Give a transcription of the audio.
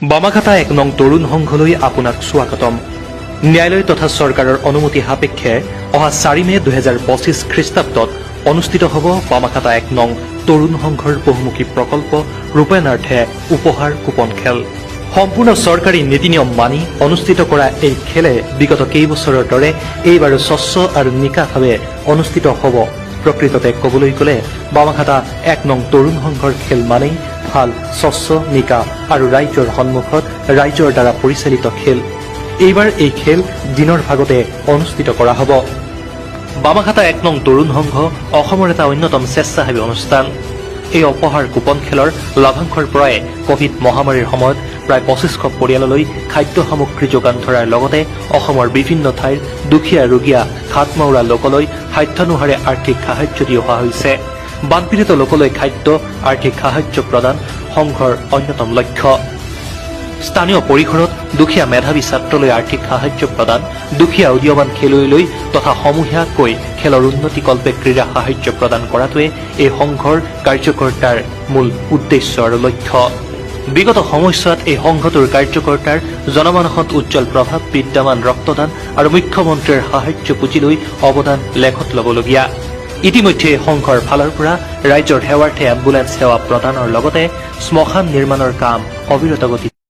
বামাঘাটা ১ নং তৰুণ সংঘলৈ আপোনাক স্বাগতম। ন্যায়ালয় তথা চৰকাৰৰ অনুমতি সাপেক্ষে অহা ৪ মে ২০২৫ খ্ৰীষ্টাব্দত অনুষ্ঠিত হ'ব বামাঘাটা ১ নং তৰুণ সংঘৰ বহুমুখী প্ৰকল্প ৰূপায়ণাৰ্থে উপহাৰ কুপন খেল। সম্পূৰ্ণ চৰকাৰী নীতি নিয়ম মানি অনুষ্ঠিত কৰা এই খেলে বিগত কেইবছৰৰ দৰে এইবাৰো স্বচ্ছ আৰু নিকাভাৱে অনুষ্ঠিত হ'ব। প্ৰকৃততে ক'বলৈ গ'লে বামাঘাটা ১ নং তৰুণ সংঘৰ খেল মানেই ভাল, স্বচ্ছ, নিকা আৰু ৰাইজৰ সন্মুখত ৰাইজৰ দ্বাৰা পৰিচালিত খেল। এইবাৰ এই খেল দিনৰ ভাগতে অনুষ্ঠিত কৰা হ'ব। বামাঘাটা ১ নং তৰুণ সংঘ অসমৰ এটা অন্যতম স্বেচ্ছাসেৱী অনুষ্ঠান। এই উপহাৰ কুপন খেলৰ লাভাংশৰ পৰাই কভিড মহামাৰীৰ সময়ত প্ৰায় ২৫০০ পৰিয়াললৈ খাদ্য সামগ্ৰী যোগান ধৰাৰ লগতে অসমৰ বিভিন্ন ঠাইৰ দুখীয়া ৰোগীয়া হাতমাউৰা লোকলৈ সাধ্যানুসাৰে আৰ্থিক সাহায্য দি অহা হৈছে। বানপীড়িত লোকলৈ খাদ্য আৰ্থিক সাহায্য প্ৰদান সংঘৰ অন্যতম লক্ষ্য। স্থানীয় পৰিসৰত দুখীয়া মেধাৱী ছাত্ৰলৈ আৰ্থিক সাহায্য প্ৰদান, দুখীয়া উদীয়মান খেলুৱৈলৈ তথা সমূহীয়াকৈ খেলৰ উন্নতিকল্পে ক্ৰীড়া সাহায্য প্ৰদান কৰাটোৱে এই সংঘৰ কাৰ্যকৰ্তাৰ মূল উদ্দেশ্য আৰু লক্ষ্য। বিগত সময়ছোৱাত এই সংঘটোৰ কাৰ্যকৰ্তাৰ জনমানসত উজ্জ্বল প্ৰভাৱ বিদ্যমান ৰক্তদান আৰু মুখ্যমন্ত্ৰীৰ সাহায্য পুঁজিলৈ অৱদান লেখত ল'বলগীয়া। ইতিমধ্যে সংঘৰ ফালৰ পৰা ৰাইজৰ সেৱাৰ্থে এম্বুলেন্স সেৱা প্ৰদানৰ লগতে শ্মশান নিৰ্মাণৰ কাম অবিৰত গতিত